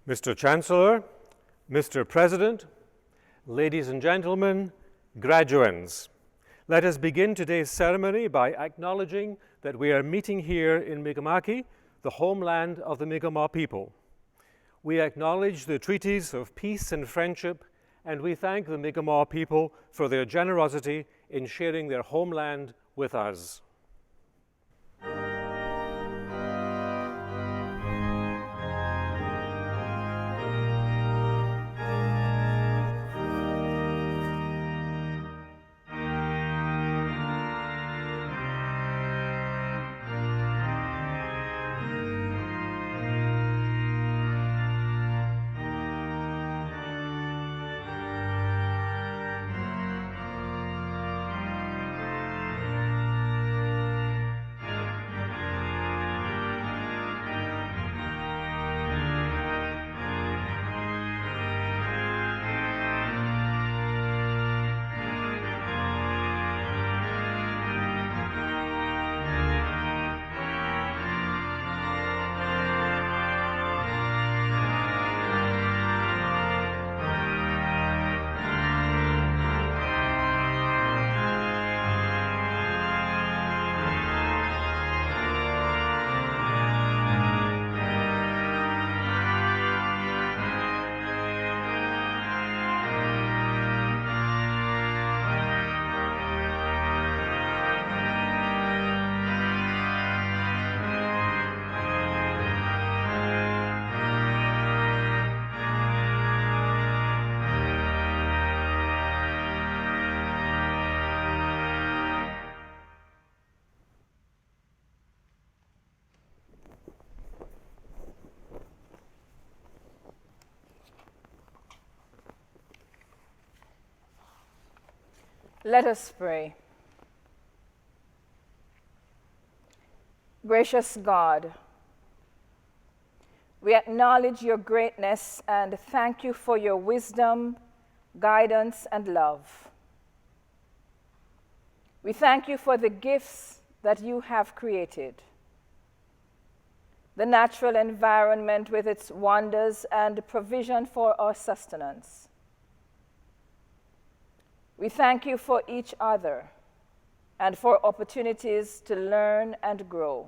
Mr. Chancellor, Mr. President, ladies and gentlemen, graduands, let us begin today's ceremony by acknowledging that we are meeting here in Mi'kmaq, the homeland of the Mi'kmaq people. We acknowledge the treaties of peace and friendship, and we thank the Mi'kmaq people for their generosity in sharing their homeland with us. Let us pray. Gracious God, we acknowledge your greatness and thank you for your wisdom, guidance, and love. We thank you for the gifts that you have created, the natural environment with its wonders and provision for our sustenance. We thank you for each other and for opportunities to learn and grow.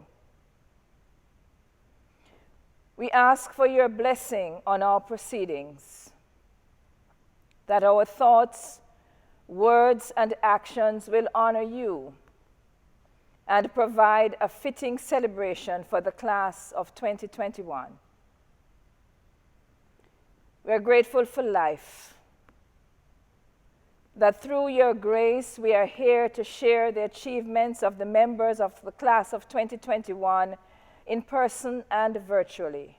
We ask for your blessing on our proceedings, that our thoughts, words, and actions will honor you and provide a fitting celebration for the class of 2021. We're grateful for life, that through your grace we are here to share the achievements of the members of the class of 2021 in person and virtually.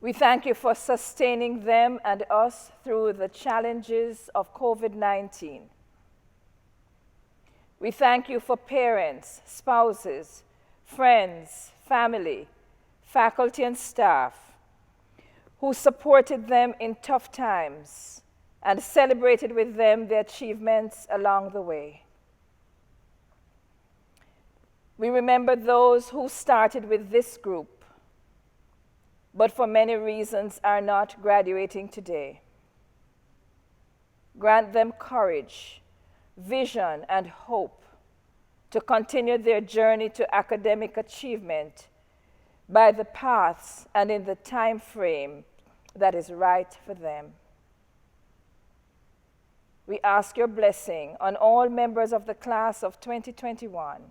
We thank you for sustaining them and us through the challenges of COVID-19. We thank you for parents, spouses, friends, family, faculty, and staff who supported them in tough times and celebrated with them the achievements along the way. We remember those who started with this group, but for many reasons are not graduating today. Grant them courage, vision, and hope to continue their journey to academic achievement by the paths and in the time frame that is right for them. We ask your blessing on all members of the class of 2021.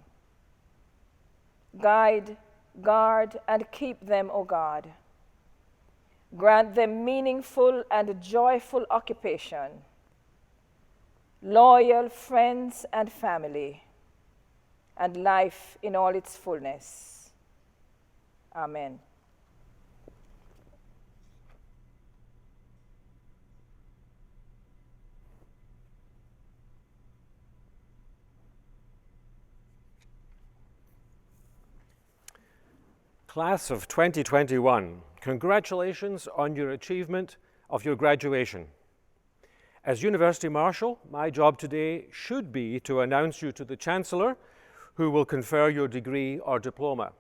Guide, guard, and keep them, O God. Grant them meaningful and joyful occupation, loyal friends and family, and life in all its fullness. Amen. Class of 2021, congratulations on your achievement of your graduation. As University Marshal, my job today should be to announce you to the Chancellor, who will confer your degree or diploma.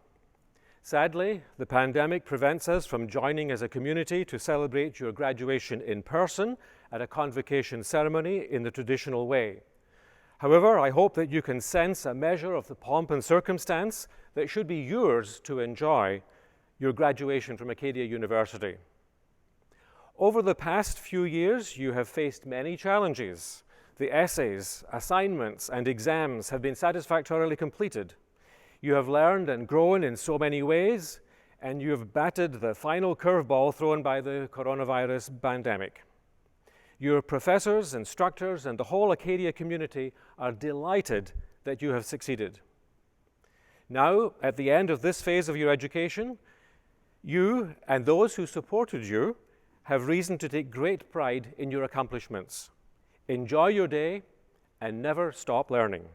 Sadly, the pandemic prevents us from joining as a community to celebrate your graduation in person at a convocation ceremony in the traditional way. However, I hope that you can sense a measure of the pomp and circumstance that should be yours to enjoy your graduation from Acadia University. Over the past few years, you have faced many challenges. The essays, assignments, and exams have been satisfactorily completed. You have learned and grown in so many ways, and you have batted the final curveball thrown by the coronavirus pandemic. Your professors, instructors, and the whole Acadia community are delighted that you have succeeded. Now, at the end of this phase of your education, you and those who supported you have reason to take great pride in your accomplishments. Enjoy your day and never stop learning.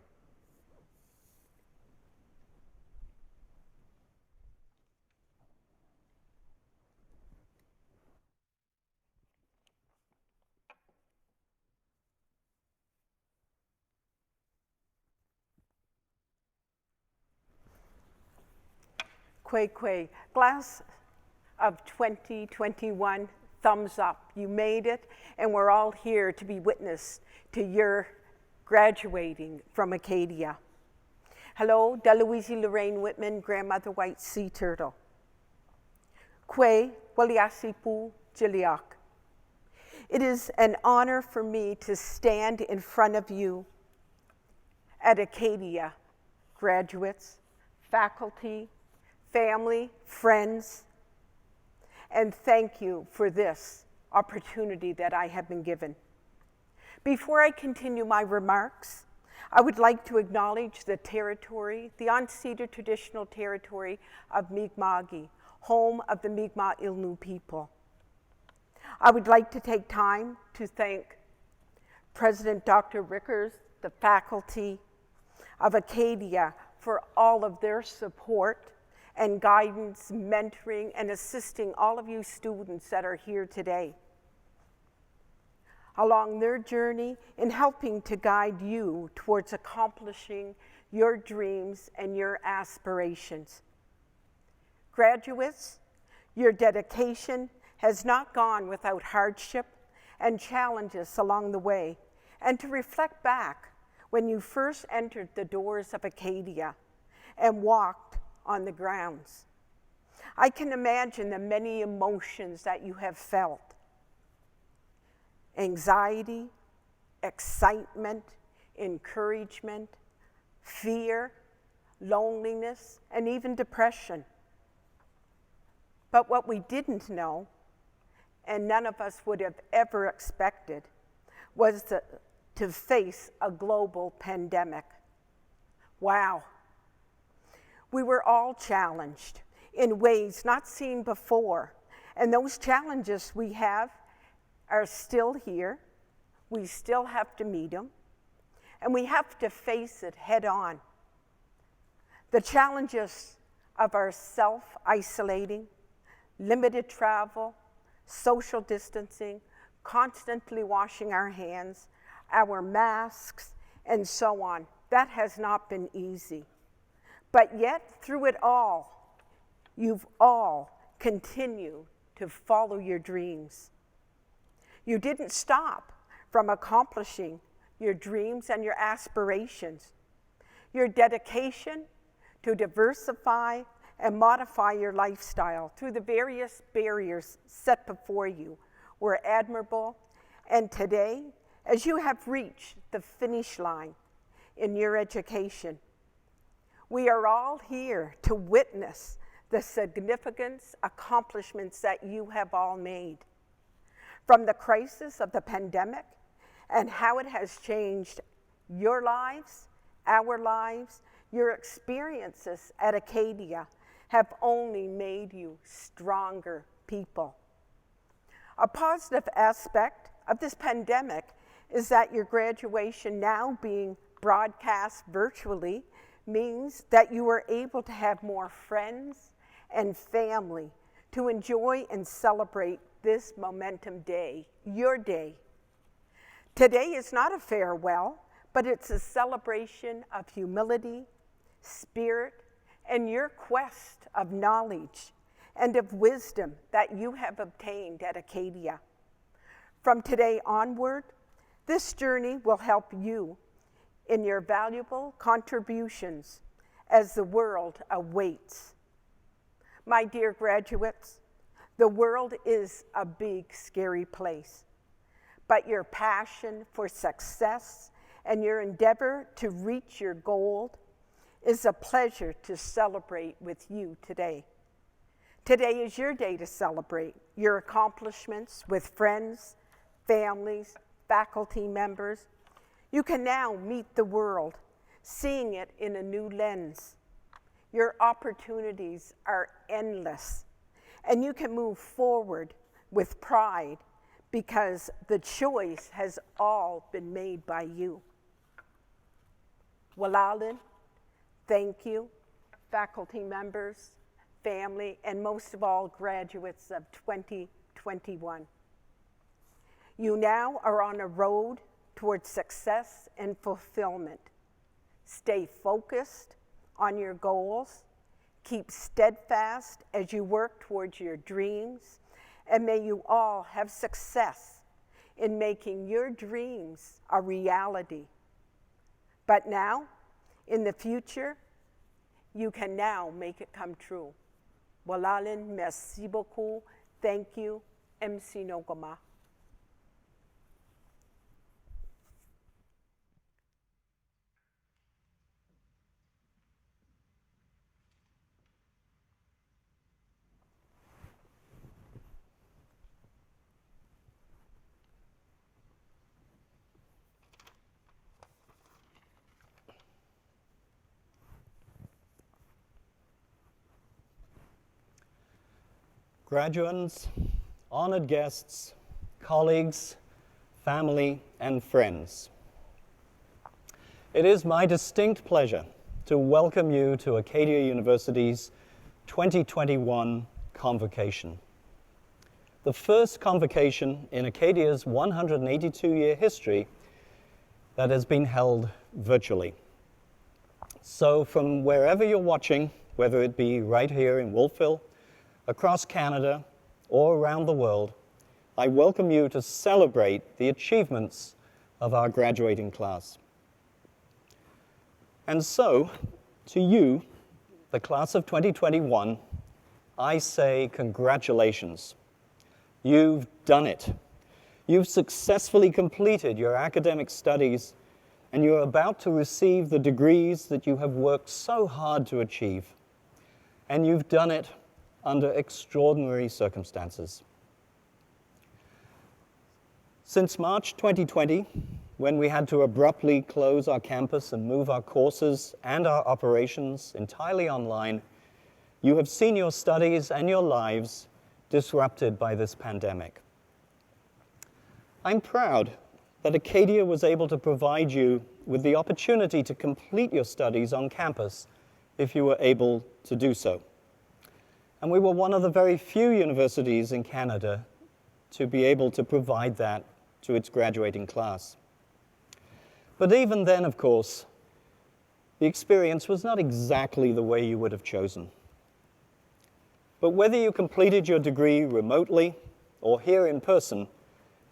Quay, class of 2021, thumbs up. You made it, and we're all here to be witness to your graduating from Acadia. Hello, Deluisi Lorraine Whitman, Grandmother White Sea Turtle. Kwe Waliasipu Jiliak. It is an honor for me to stand in front of you at Acadia, graduates, faculty, family, friends, and thank you for this opportunity that I have been given. Before I continue my remarks, I would like to acknowledge the territory, the unceded traditional territory of Mi'kma'ki, home of the Mi'kmaq Ilnu people. I would like to take time to thank President Dr. Ricketts, the faculty of Acadia, for all of their support and guidance, mentoring, and assisting all of you students that are here today along their journey in helping to guide you towards accomplishing your dreams and your aspirations. Graduates, your dedication has not gone without hardship and challenges along the way, and to reflect back when you first entered the doors of Acadia and walked on the grounds. I can imagine the many emotions that you have felt. Anxiety, excitement, encouragement, fear, loneliness, and even depression. But what we didn't know, and none of us would have ever expected, was to face a global pandemic. Wow. We were all challenged in ways not seen before, and those challenges we have are still here. We still have to meet them, and we have to face it head on. The challenges of our self-isolating, limited travel, social distancing, constantly washing our hands, our masks, and so on. That has not been easy. But yet, through it all, you've all continued to follow your dreams. You didn't stop from accomplishing your dreams and your aspirations. Your dedication to diversify and modify your lifestyle through the various barriers set before you were admirable. And today, as you have reached the finish line in your education, we are all here to witness the significant accomplishments that you have all made. From the crisis of the pandemic and how it has changed your lives, our lives, your experiences at Acadia have only made you stronger people. A positive aspect of this pandemic is that your graduation now being broadcast virtually means that you are able to have more friends and family to enjoy and celebrate this momentum day, your day. Today is not a farewell, but it's a celebration of humility, spirit, and your quest of knowledge and of wisdom that you have obtained at Acadia. From today onward, this journey will help you in your valuable contributions as the world awaits. My dear graduates, the world is a big, scary place, but your passion for success and your endeavor to reach your goal is a pleasure to celebrate with you today. Today is your day to celebrate your accomplishments with friends, families, faculty members. You can now meet the world, seeing it in a new lens. Your opportunities are endless, and you can move forward with pride because the choice has all been made by you. Walalin, thank you, faculty members, family, and most of all, graduates of 2021. You now are on a road towards success and fulfillment. Stay focused on your goals, keep steadfast as you work towards your dreams, and may you all have success in making your dreams a reality. But now, in the future, you can now make it come true. Walalin, merci beaucoup, thank you, MC Nogama. Graduands, honored guests, colleagues, family, and friends. It is my distinct pleasure to welcome you to Acadia University's 2021 Convocation. The first convocation in Acadia's 182-year history that has been held virtually. So from wherever you're watching, whether it be right here in Wolfville, across Canada, or around the world, I welcome you to celebrate the achievements of our graduating class. And so, to you, the class of 2021, I say congratulations. You've done it. You've successfully completed your academic studies, and you're about to receive the degrees that you have worked so hard to achieve. And you've done it under extraordinary circumstances. Since March 2020, when we had to abruptly close our campus and move our courses and our operations entirely online, you have seen your studies and your lives disrupted by this pandemic. I'm proud that Acadia was able to provide you with the opportunity to complete your studies on campus if you were able to do so. And we were one of the very few universities in Canada to be able to provide that to its graduating class. But even then, of course, the experience was not exactly the way you would have chosen. But whether you completed your degree remotely or here in person,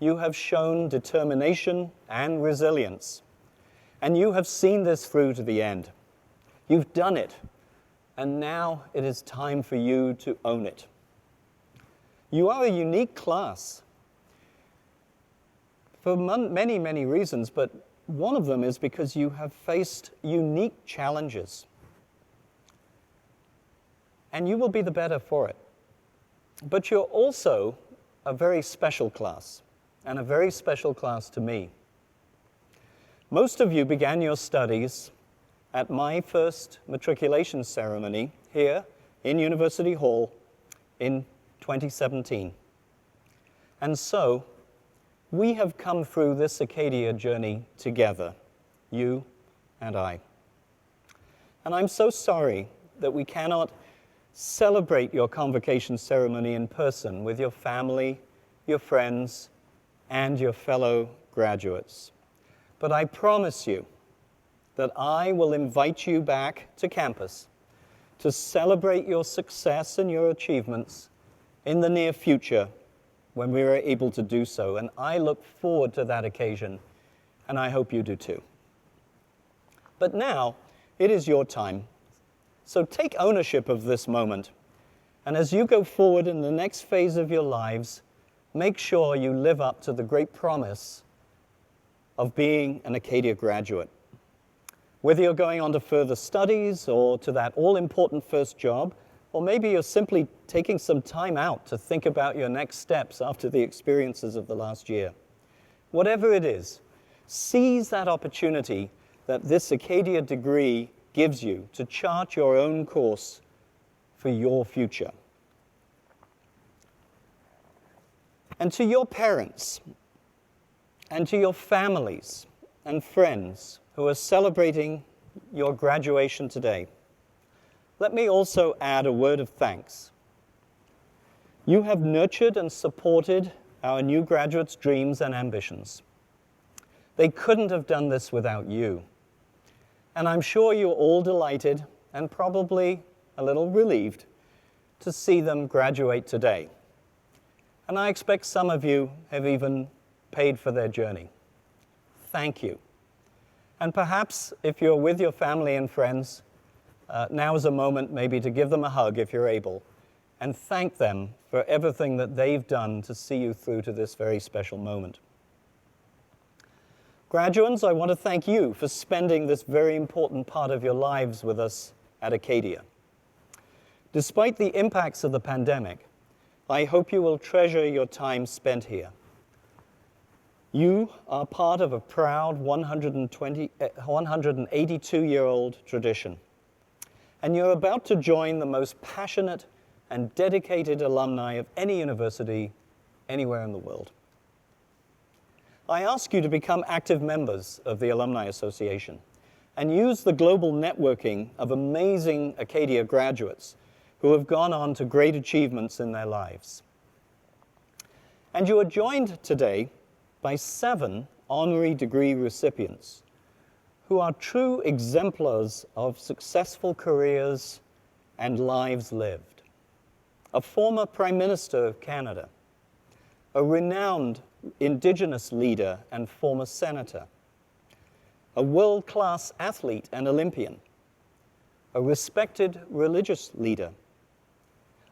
you have shown determination and resilience. And you have seen this through to the end. You've done it. And now it is time for you to own it. You are a unique class for many, many reasons, but one of them is because you have faced unique challenges. And you will be the better for it. But you're also a very special class, and a very special class to me. Most of you began your studies at my first matriculation ceremony here in University Hall in 2017. And so, we have come through this Acadia journey together, you and I. And I'm so sorry that we cannot celebrate your convocation ceremony in person with your family, your friends, and your fellow graduates. But I promise you that I will invite you back to campus to celebrate your success and your achievements in the near future when we are able to do so. And I look forward to that occasion, and I hope you do too. But now, it is your time. So take ownership of this moment. And as you go forward in the next phase of your lives, make sure you live up to the great promise of being an Acadia graduate. Whether you're going on to further studies or to that all-important first job, or maybe you're simply taking some time out to think about your next steps after the experiences of the last year. Whatever it is, seize that opportunity that this Acadia degree gives you to chart your own course for your future. And to your parents, and to your families and friends who are celebrating your graduation today, let me also add a word of thanks. You have nurtured and supported our new graduates' dreams and ambitions. They couldn't have done this without you. And I'm sure you're all delighted and probably a little relieved to see them graduate today. And I expect some of you have even paid for their journey. Thank you. And perhaps if you're with your family and friends, now is a moment maybe to give them a hug if you're able, and thank them for everything that they've done to see you through to this very special moment. Graduates, I want to thank you for spending this very important part of your lives with us at Acadia. Despite the impacts of the pandemic, I hope you will treasure your time spent here. You are part of a proud 182-year-old tradition, and you're about to join the most passionate and dedicated alumni of any university anywhere in the world. I ask you to become active members of the Alumni Association and use the global networking of amazing Acadia graduates who have gone on to great achievements in their lives. And you are joined today by 7 honorary degree recipients who are true exemplars of successful careers and lives lived. A former Prime Minister of Canada, a renowned Indigenous leader and former senator, a world-class athlete and Olympian, a respected religious leader,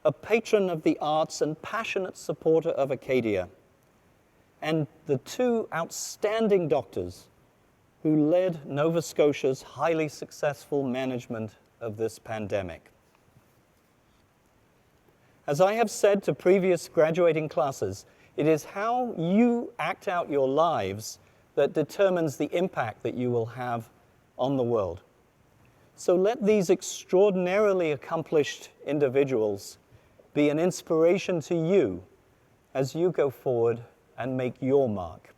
a patron of the arts and passionate supporter of Acadia, and the 2 outstanding doctors who led Nova Scotia's highly successful management of this pandemic. As I have said to previous graduating classes, it is how you act out your lives that determines the impact that you will have on the world. So let these extraordinarily accomplished individuals be an inspiration to you as you go forward and make your mark.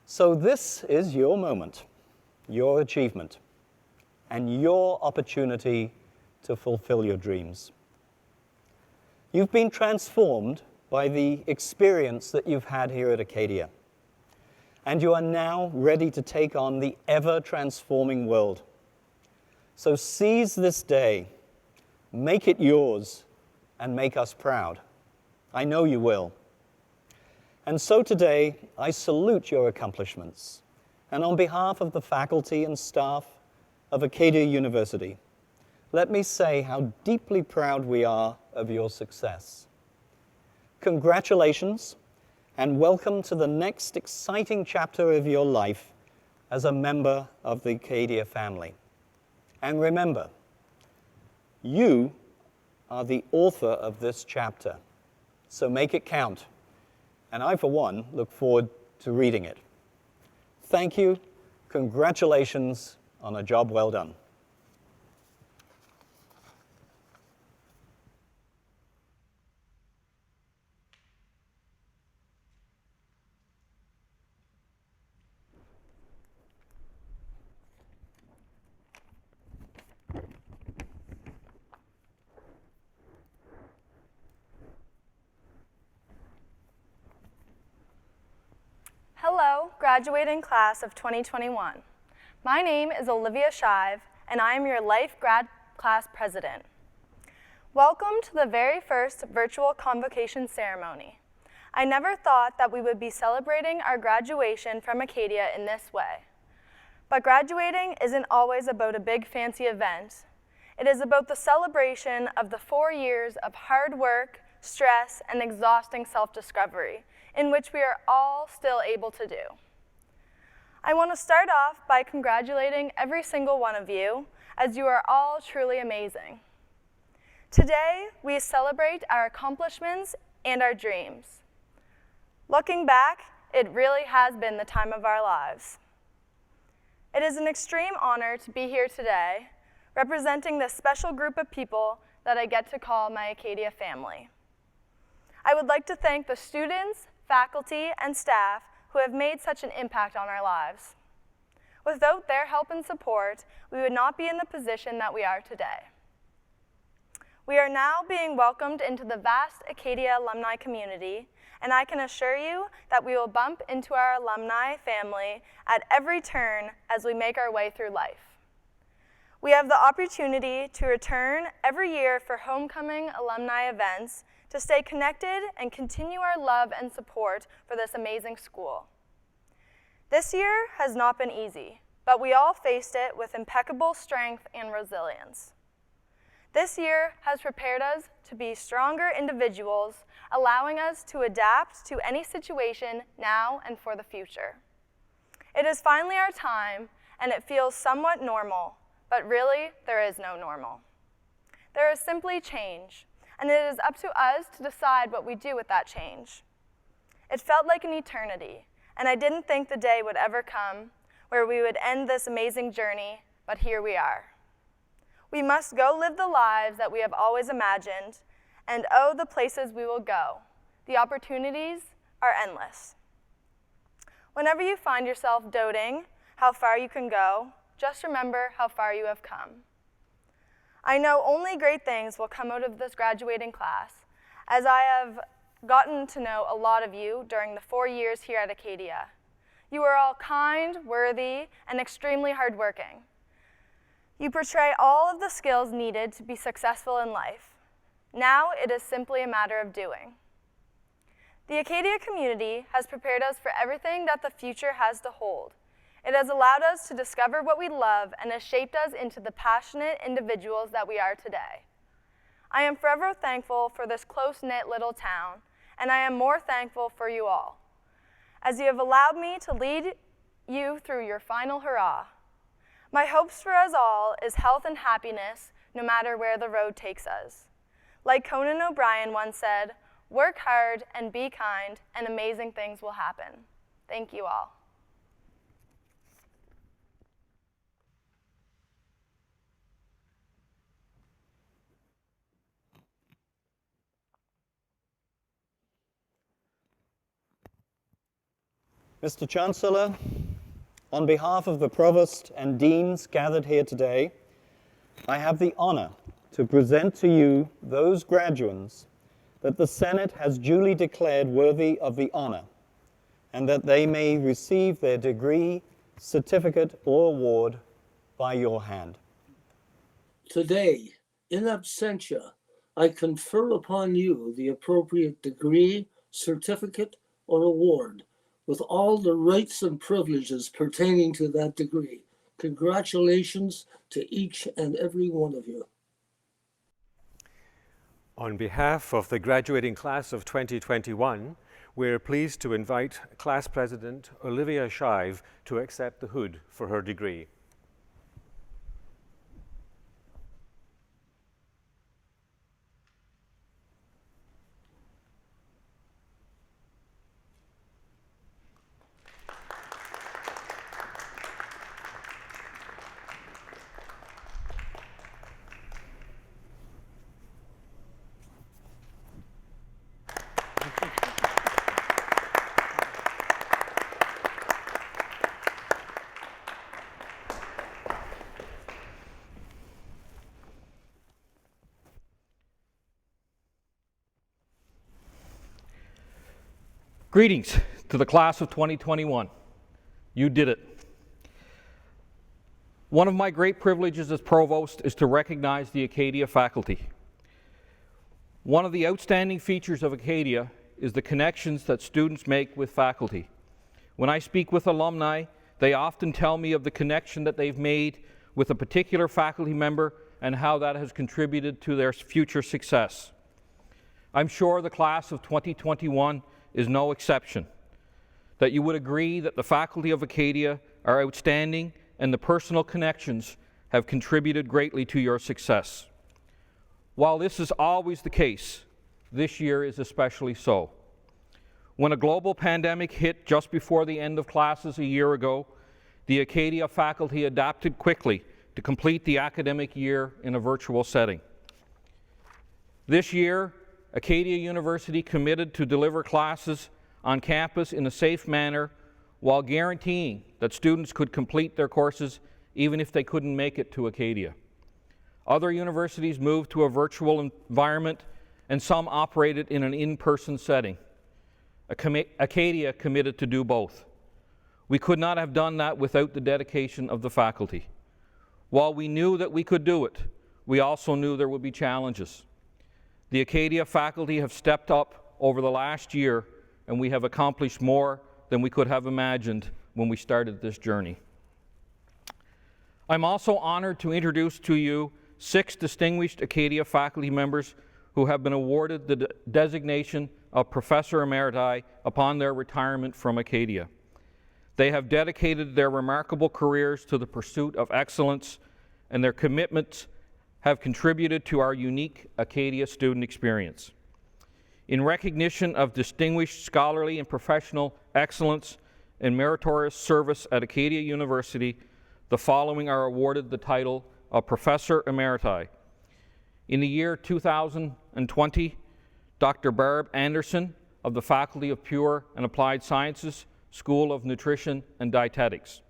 So this is your moment, your achievement, and your opportunity to fulfill your dreams. You've been transformed by the experience that you've had here at Acadia, and you are now ready to take on the ever-transforming world. So seize this day, make it yours, and make us proud. I know you will. And so today, I salute your accomplishments, and on behalf of the faculty and staff of Acadia University, let me say how deeply proud we are of your success. Congratulations, and welcome to the next exciting chapter of your life as a member of the Acadia family. And remember, you are the author of this chapter, so make it count. And I, for one, look forward to reading it. Thank you. Congratulations on a job well done. Hello, graduating class of 2021. My name is Olivia Shive, and I am your Life Grad Class President. Welcome to the very first virtual convocation ceremony. I never thought that we would be celebrating our graduation from Acadia in this way. But graduating isn't always about a big fancy event. It is about the celebration of the 4 years of hard work, stress, and exhausting self-discovery, in which we are all still able to do. I want to start off by congratulating every single one of you, as you are all truly amazing. Today, we celebrate our accomplishments and our dreams. Looking back, it really has been the time of our lives. It is an extreme honor to be here today, representing this special group of people that I get to call my Acadia family. I would like to thank the students, faculty, and staff who have made such an impact on our lives. Without their help and support, we would not be in the position that we are today. We are now being welcomed into the vast Acadia alumni community, and I can assure you that we will bump into our alumni family at every turn as we make our way through life. We have the opportunity to return every year for homecoming alumni events to stay connected and continue our love and support for this amazing school. This year has not been easy, but we all faced it with impeccable strength and resilience. This year has prepared us to be stronger individuals, allowing us to adapt to any situation now and for the future. It is finally our time, and it feels somewhat normal, but really, there is no normal. There is simply change, and it is up to us to decide what we do with that change. It felt like an eternity, and I didn't think the day would ever come where we would end this amazing journey, but here we are. We must go live the lives that we have always imagined, and oh, the places we will go. The opportunities are endless. Whenever you find yourself doubting how far you can go, just remember how far you have come. I know only great things will come out of this graduating class, as I have gotten to know a lot of you during the 4 years here at Acadia. You are all kind, worthy, and extremely hardworking. You portray all of the skills needed to be successful in life. Now it is simply a matter of doing. The Acadia community has prepared us for everything that the future has to hold. It has allowed us to discover what we love and has shaped us into the passionate individuals that we are today. I am forever thankful for this close-knit little town, and I am more thankful for you all, as you have allowed me to lead you through your final hurrah. My hopes for us all is health and happiness, no matter where the road takes us. Like Conan O'Brien once said, work hard and be kind, and amazing things will happen. Thank you all. Mr. Chancellor, on behalf of the Provost and Deans gathered here today, I have the honor to present to you those graduates that the Senate has duly declared worthy of the honor, and that they may receive their degree, certificate, or award by your hand. Today, in absentia, I confer upon you the appropriate degree, certificate, or award, with all the rights and privileges pertaining to that degree. Congratulations to each and every one of you. On behalf of the graduating class of 2021, we're pleased to invite Class President Olivia Shive to accept the hood for her degree. Greetings to the class of 2021. You did it. One of my great privileges as provost is to recognize the Acadia faculty. One of the outstanding features of Acadia is the connections that students make with faculty. When I speak with alumni, they often tell me of the connection that they've made with a particular faculty member and how that has contributed to their future success. I'm sure the class of 2021 is no exception, that you would agree that the faculty of Acadia are outstanding and the personal connections have contributed greatly to your success. While this is always the case, this year is especially so. When a global pandemic hit just before the end of classes a year ago, the Acadia faculty adapted quickly to complete the academic year in a virtual setting. This year, Acadia University committed to deliver classes on campus in a safe manner while guaranteeing that students could complete their courses even if they couldn't make it to Acadia. Other universities moved to a virtual environment and some operated in an in-person setting. Acadia committed to do both. We could not have done that without the dedication of the faculty. While we knew that we could do it, we also knew there would be challenges. The Acadia faculty have stepped up over the last year, and we have accomplished more than we could have imagined when we started this journey. I'm also honored to introduce to you 6 distinguished Acadia faculty members who have been awarded the designation of Professor Emeriti upon their retirement from Acadia. They have dedicated their remarkable careers to the pursuit of excellence, and their commitments have contributed to our unique Acadia student experience. In recognition of distinguished scholarly and professional excellence and meritorious service at Acadia University, the following are awarded the title of Professor Emeriti. In the year 2020, Dr. Barb Anderson of the Faculty of Pure and Applied Sciences School of Nutrition and Dietetics.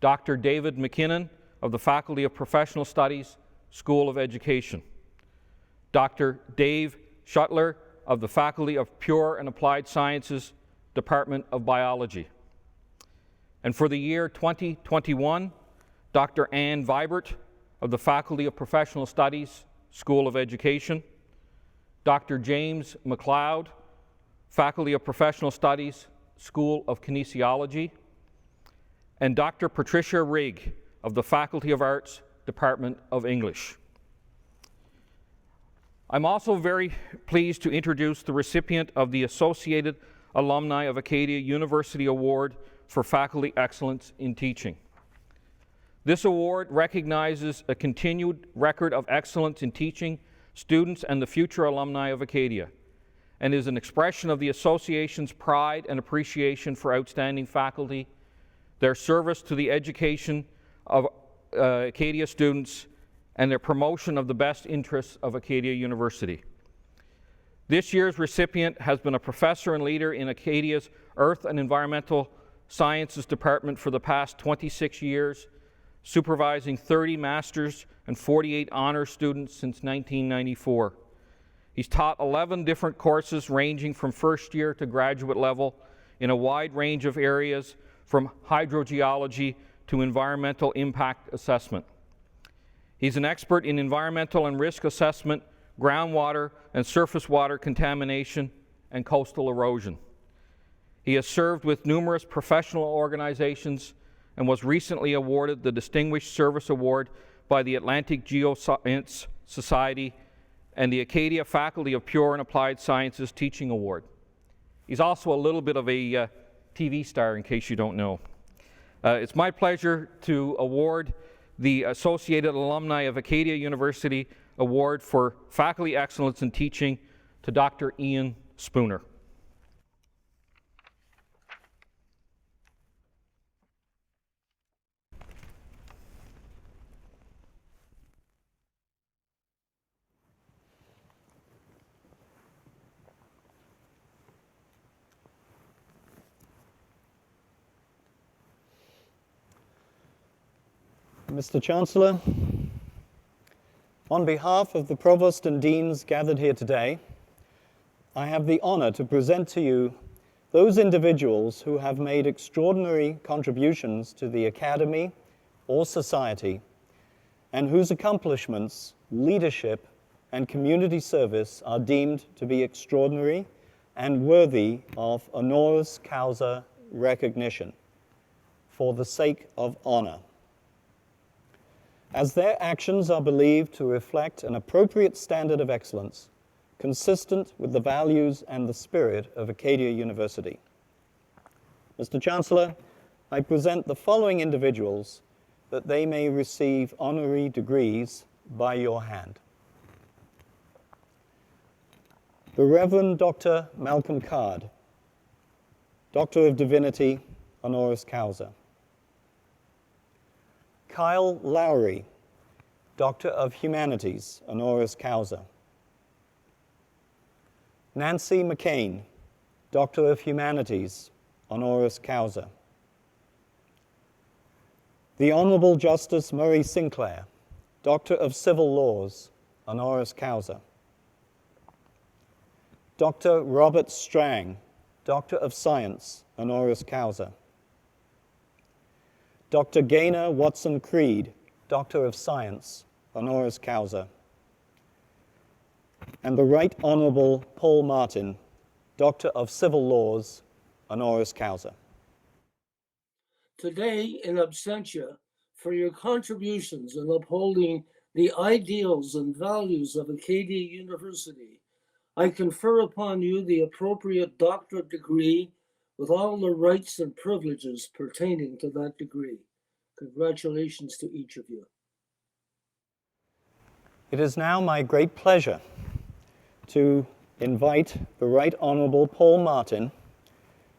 Dr. David McKinnon of the Faculty of Professional Studies, School of Education. Dr. Dave Schuttler of the Faculty of Pure and Applied Sciences, Department of Biology. And for the year 2021, Dr. Ann Vibert of the Faculty of Professional Studies, School of Education. Dr. James McLeod, Faculty of Professional Studies, School of Kinesiology. And Dr. Patricia Rigg of the Faculty of Arts, Department of English. I'm also very pleased to introduce the recipient of the Associated Alumni of Acadia University Award for Faculty Excellence in Teaching. This award recognizes a continued record of excellence in teaching students and the future alumni of Acadia, and is an expression of the association's pride and appreciation for outstanding faculty, their service to the education of Acadia students, and their promotion of the best interests of Acadia University. This year's recipient has been a professor and leader in Acadia's Earth and Environmental Sciences Department for the past 26 years, supervising 30 master's and 48 honors students since 1994. He's taught 11 different courses ranging from first year to graduate level in a wide range of areas, from hydrogeology to environmental impact assessment. He's an expert in environmental and risk assessment, groundwater and surface water contamination, and coastal erosion. He has served with numerous professional organizations and was recently awarded the Distinguished Service Award by the Atlantic Geoscience Society and the Acadia Faculty of Pure and Applied Sciences Teaching Award. He's also a little bit of a TV star, in case you don't know. It's my pleasure to award the Associated Alumni of Acadia University Award for Faculty Excellence in Teaching to Dr. Ian Spooner. Mr. Chancellor, on behalf of the Provost and Deans gathered here today, I have the honor to present to you those individuals who have made extraordinary contributions to the Academy or society, and whose accomplishments, leadership, and community service are deemed to be extraordinary and worthy of honoris causa recognition for the sake of honor, as their actions are believed to reflect an appropriate standard of excellence consistent with the values and the spirit of Acadia University. Mr. Chancellor, I present the following individuals that they may receive honorary degrees by your hand. The Reverend Dr. Malcolm Card, Doctor of Divinity, honoris causa. Kyle Lowry, Doctor of Humanities, honoris causa. Nancy McCain, Doctor of Humanities, honoris causa. The Honourable Justice Murray Sinclair, Doctor of Civil Laws, honoris causa. Dr. Robert Strang, Doctor of Science, honoris causa. Dr. Gaynor Watson Creed, Doctor of Science, honoris causa. And the Right Honourable Paul Martin, Doctor of Civil Laws, honoris causa. Today, in absentia, for your contributions in upholding the ideals and values of Acadia University, I confer upon you the appropriate doctorate degree with all the rights and privileges pertaining to that degree. Congratulations to each of you. It is now my great pleasure to invite the Right Honourable Paul Martin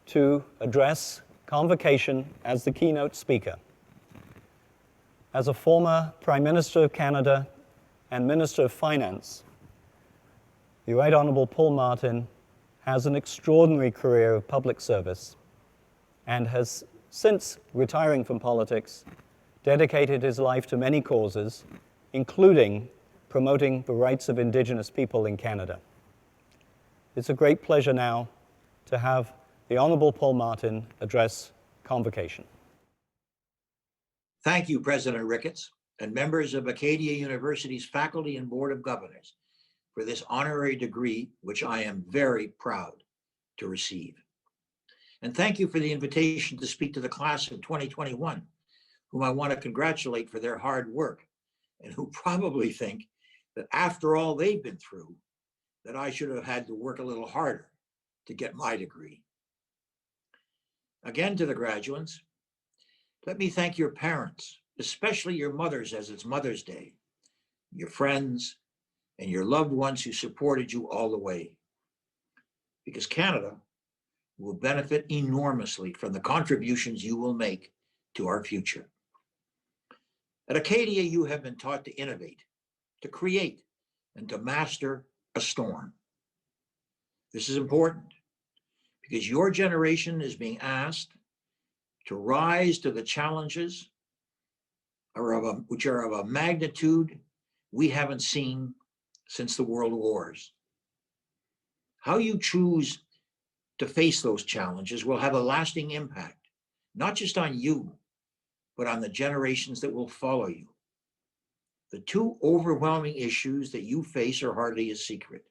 to address Convocation as the keynote speaker. As a former Prime Minister of Canada and Minister of Finance, the Right Honourable Paul Martin has an extraordinary career of public service and has, since retiring from politics, dedicated his life to many causes, including promoting the rights of Indigenous people in Canada. It's a great pleasure now to have the Honourable Paul Martin address Convocation. Thank you, President Ricketts, and members of Acadia University's faculty and board of governors for this honorary degree, which I am very proud to receive. And thank you for the invitation to speak to the class of 2021, whom I want to congratulate for their hard work, and who probably think that after all they've been through, that I should have had to work a little harder to get my degree. Again, to the graduates, let me thank your parents, especially your mothers, as it's Mother's Day, your friends, and your loved ones who supported you all the way. Because Canada will benefit enormously from the contributions you will make to our future. At Acadia, you have been taught to innovate, to create, and to master a storm. This is important because your generation is being asked to rise to the challenges which are of a magnitude we haven't seen since the World Wars. How you choose to face those challenges will have a lasting impact, not just on you, but on the generations that will follow you. The two overwhelming issues that you face are hardly a secret.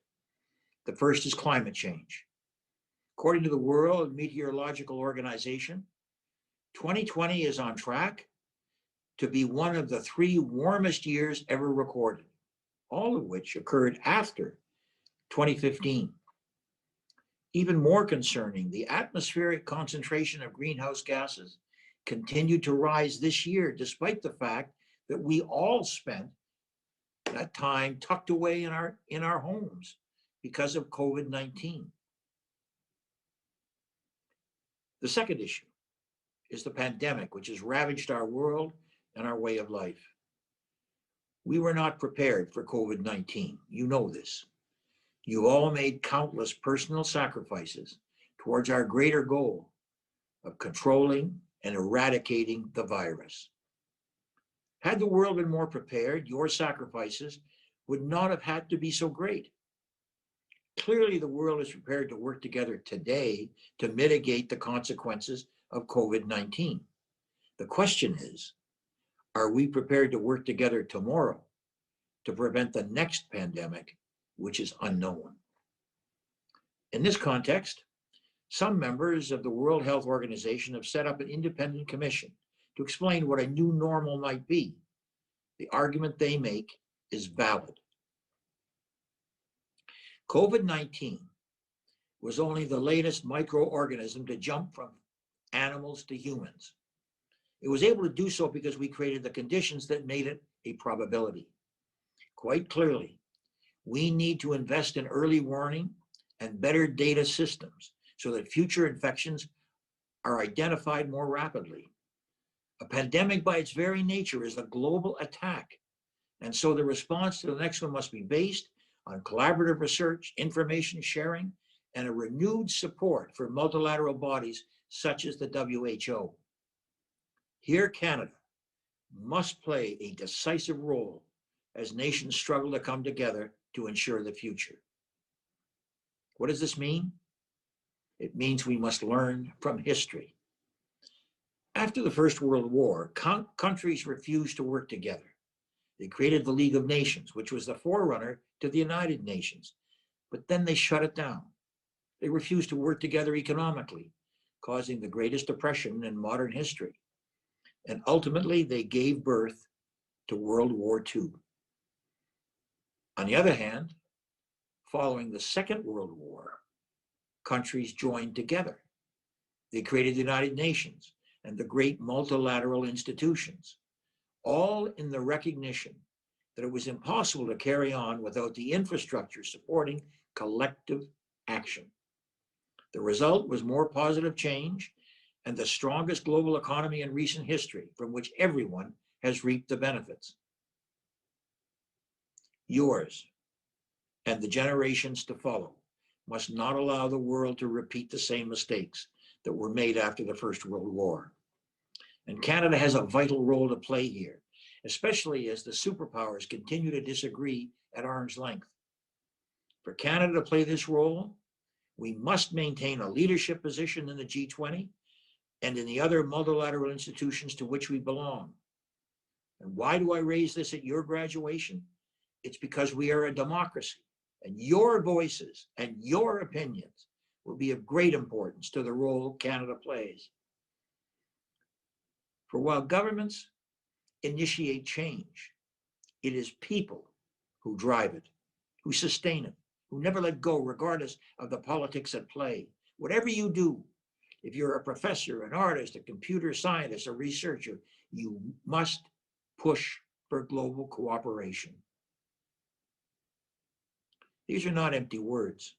The first is climate change. According to the World Meteorological Organization, 2020 is on track to be one of the 3 warmest years ever recorded, all of which occurred after 2015. Even more concerning, the atmospheric concentration of greenhouse gases continued to rise this year, despite the fact that we all spent that time tucked away in our homes because of COVID-19. The second issue is the pandemic, which has ravaged our world and our way of life. We were not prepared for COVID-19. You know this. You all made countless personal sacrifices towards our greater goal of controlling and eradicating the virus. Had the world been more prepared, your sacrifices would not have had to be so great. Clearly, the world is prepared to work together today to mitigate the consequences of COVID-19. The question is, are we prepared to work together tomorrow to prevent the next pandemic, which is unknown? In this context, some members of the World Health Organization have set up an independent commission to explain what a new normal might be. The argument they make is valid. COVID-19 was only the latest microorganism to jump from animals to humans. It was able to do so because we created the conditions that made it a probability. Quite clearly, we need to invest in early warning and better data systems so that future infections are identified more rapidly. A pandemic by its very nature is a global attack, and so the response to the next one must be based on collaborative research, information sharing, and a renewed support for multilateral bodies such as the WHO. Here, Canada must play a decisive role as nations struggle to come together to ensure the future. What does this mean? It means we must learn from history. After the First World War, countries refused to work together. They created the League of Nations, which was the forerunner to the United Nations, but then they shut it down. They refused to work together economically, causing the greatest depression in modern history. And ultimately, they gave birth to World War II. On the other hand, following the Second World War, countries joined together. They created the United Nations and the great multilateral institutions, all in the recognition that it was impossible to carry on without the infrastructure supporting collective action. The result was more positive change and the strongest global economy in recent history, from which everyone has reaped the benefits. Yours and the generations to follow must not allow the world to repeat the same mistakes that were made after the First World War. And Canada has a vital role to play here, especially as the superpowers continue to disagree at arm's length. For Canada to play this role, we must maintain a leadership position in the G20 and in the other multilateral institutions to which we belong. And why do I raise this at your graduation? It's because we are a democracy, and your voices and your opinions will be of great importance to the role Canada plays. For while governments initiate change, it is people who drive it, who sustain it, who never let go regardless of the politics at play. Whatever you do, if you're a professor, an artist, a computer scientist, a researcher, you must push for global cooperation. These are not empty words,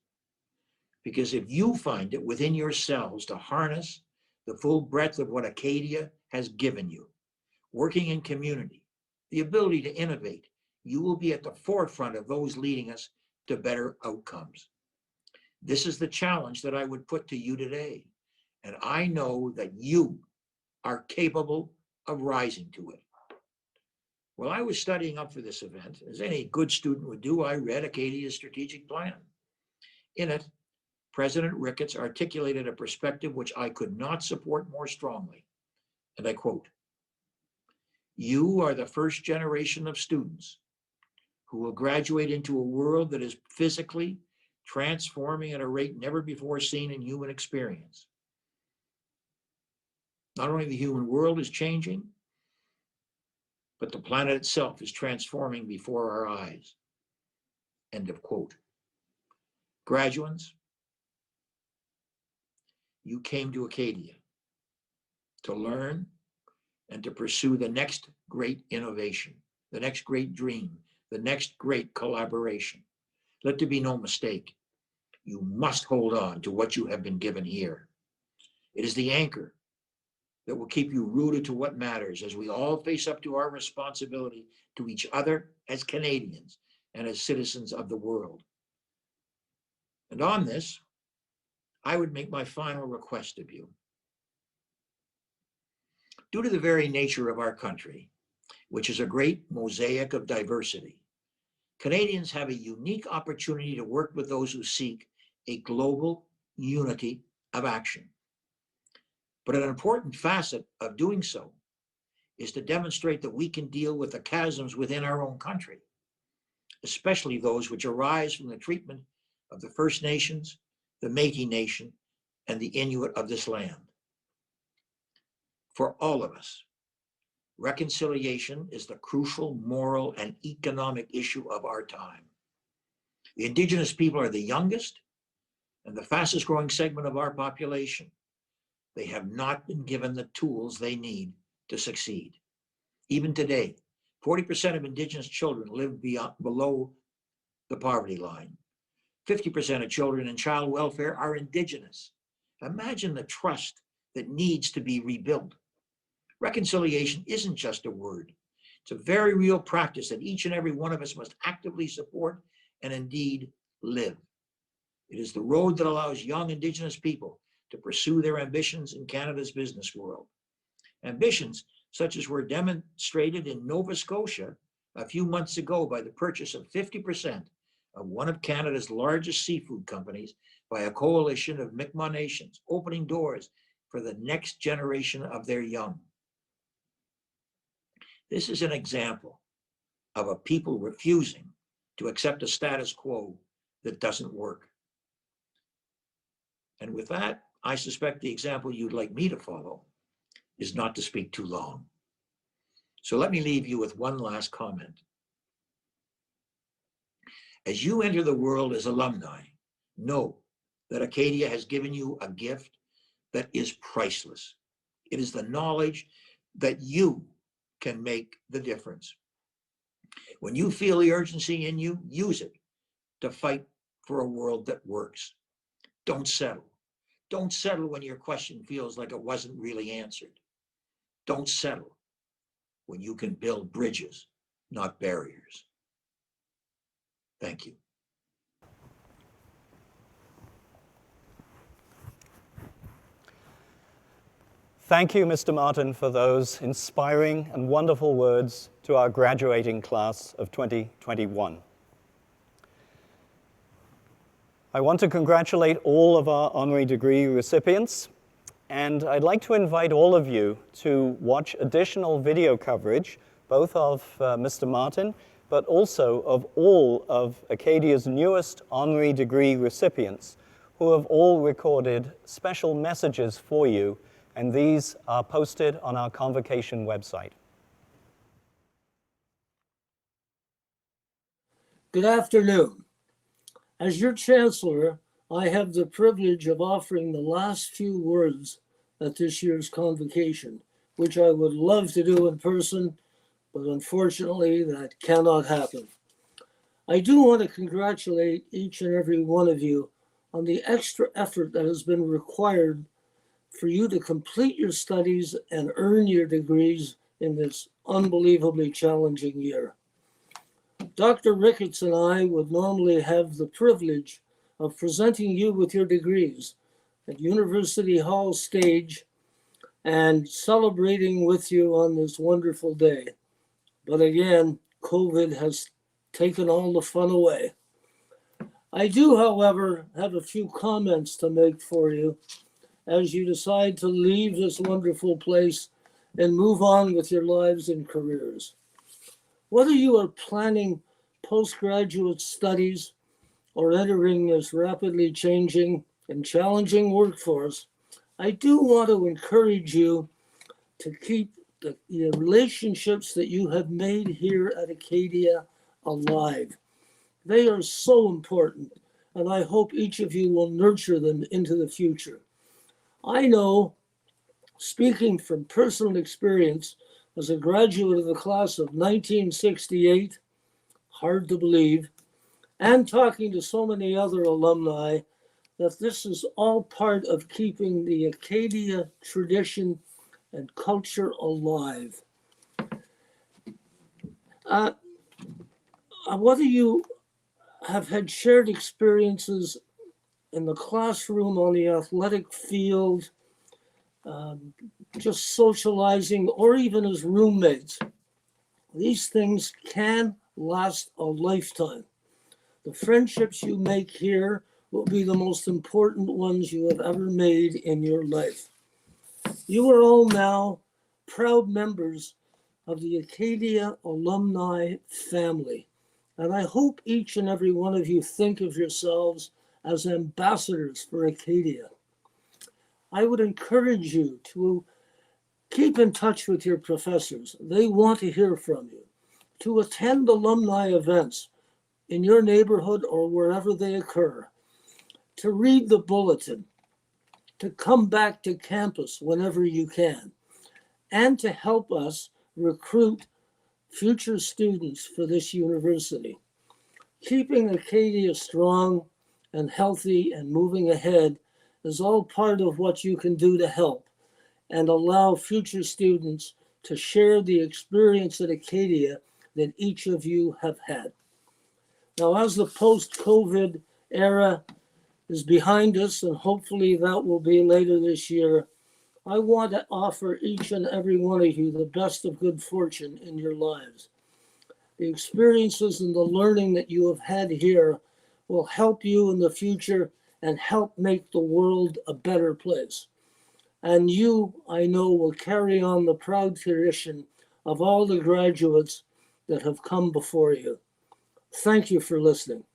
because if you find it within yourselves to harness the full breadth of what Acadia has given you, working in community, the ability to innovate, you will be at the forefront of those leading us to better outcomes. This is the challenge that I would put to you today, and I know that you are capable of rising to it. While I was studying up for this event, as any good student would do, I read Acadia's strategic plan. In it, President Ricketts articulated a perspective which I could not support more strongly, and I quote, "You are the first generation of students who will graduate into a world that is physically transforming at a rate never before seen in human experience. Not only the human world is changing, but the planet itself is transforming before our eyes." End of quote. Graduates, you came to Acadia to learn and to pursue the next great innovation, the next great dream, the next great collaboration. Let there be no mistake. You must hold on to what you have been given here. It is the anchor that will keep you rooted to what matters as we all face up to our responsibility to each other as Canadians and as citizens of the world. And on this, I would make my final request of you. Due to the very nature of our country, which is a great mosaic of diversity, Canadians have a unique opportunity to work with those who seek a global unity of action. But an important facet of doing so is to demonstrate that we can deal with the chasms within our own country, especially those which arise from the treatment of the First Nations, the Métis Nation, and the Inuit of this land. For all of us, reconciliation is the crucial moral and economic issue of our time. The Indigenous people are the youngest and the fastest growing segment of our population. They have not been given the tools they need to succeed. Even today, 40% of Indigenous children live below the poverty line. 50% of children in child welfare are Indigenous. Imagine the trust that needs to be rebuilt. Reconciliation isn't just a word. It's a very real practice that each and every one of us must actively support and indeed live. It is the road that allows young Indigenous people to pursue their ambitions in Canada's business world. Ambitions such as were demonstrated in Nova Scotia a few months ago by the purchase of 50% of one of Canada's largest seafood companies by a coalition of Mi'kmaq nations, opening doors for the next generation of their young. This is an example of a people refusing to accept a status quo that doesn't work. And with that, I suspect the example you'd like me to follow is not to speak too long. So let me leave you with one last comment. As you enter the world as alumni, know that Acadia has given you a gift that is priceless. It is the knowledge that you can make the difference. When you feel the urgency in you, use it to fight for a world that works. Don't settle. Don't settle when your question feels like it wasn't really answered. Don't settle when you can build bridges, not barriers. Thank you. Thank you, Mr. Martin, for those inspiring and wonderful words to our graduating class of 2021. I want to congratulate all of our honorary degree recipients, and I'd like to invite all of you to watch additional video coverage, both of Mr. Martin, but also of all of Acadia's newest honorary degree recipients, who have all recorded special messages for you, and these are posted on our Convocation website. Good afternoon. As your Chancellor, I have the privilege of offering the last few words at this year's Convocation, which I would love to do in person, but unfortunately that cannot happen. I do want to congratulate each and every one of you on the extra effort that has been required for you to complete your studies and earn your degrees in this unbelievably challenging year. Dr. Ricketts and I would normally have the privilege of presenting you with your degrees at University Hall stage and celebrating with you on this wonderful day. But again, COVID has taken all the fun away. I do, however, have a few comments to make for you as you decide to leave this wonderful place and move on with your lives and careers. Whether you are planning postgraduate studies or entering this rapidly changing and challenging workforce, I do want to encourage you to keep the relationships that you have made here at Acadia alive. They are so important, and I hope each of you will nurture them into the future. I know, speaking from personal experience as a graduate of the class of 1968, hard to believe, and talking to so many other alumni, that this is all part of keeping the Acadia tradition and culture alive. Whether you have had shared experiences in the classroom, on the athletic field, just socializing, or even as roommates, these things can last a lifetime. The friendships you make here will be the most important ones you have ever made in your life. You are all now proud members of the Acadia alumni family, and I hope each and every one of you think of yourselves as ambassadors for Acadia. I would encourage you to keep in touch with your professors. They want to hear from you. To attend alumni events in your neighborhood or wherever they occur. To read the bulletin. To come back to campus whenever you can. And to help us recruit future students for this university. Keeping Acadia strong and healthy and moving ahead is all part of what you can do to help and allow future students to share the experience at Acadia that each of you have had. Now, as the post-COVID era is behind us, and hopefully that will be later this year, I want to offer each and every one of you the best of good fortune in your lives. The experiences and the learning that you have had here will help you in the future and help make the world a better place. And you, I know, will carry on the proud tradition of all the graduates that have come before you. Thank you for listening.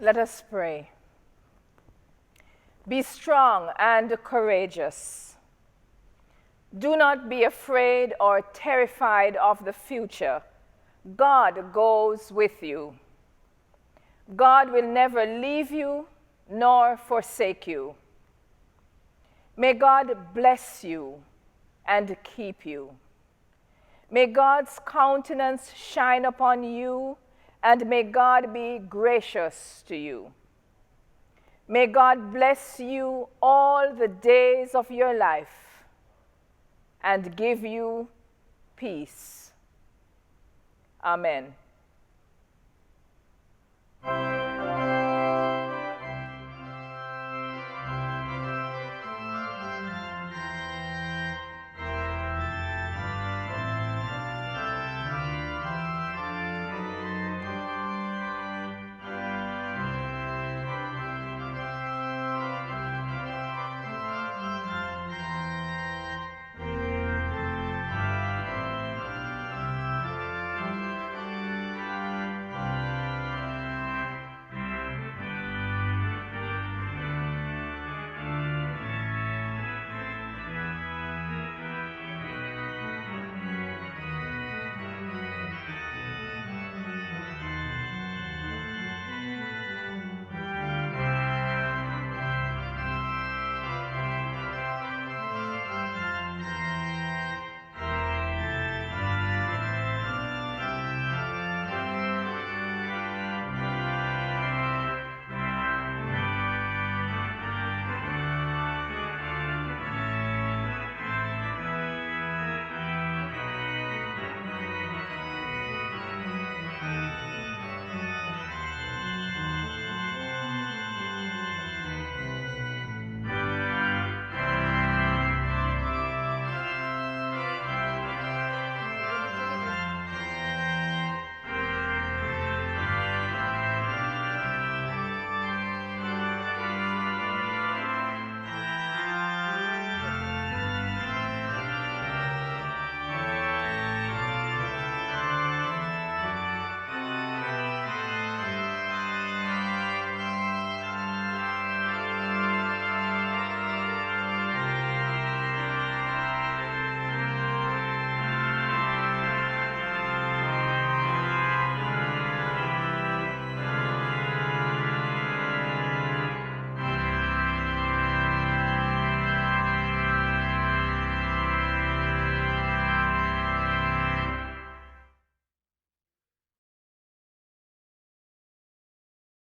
Let us pray. Be strong and courageous. Do not be afraid or terrified of the future. God goes with you. God will never leave you nor forsake you. May God bless you and keep you. May God's countenance shine upon you, and may God be gracious to you. May God bless you all the days of your life and give you peace. Amen.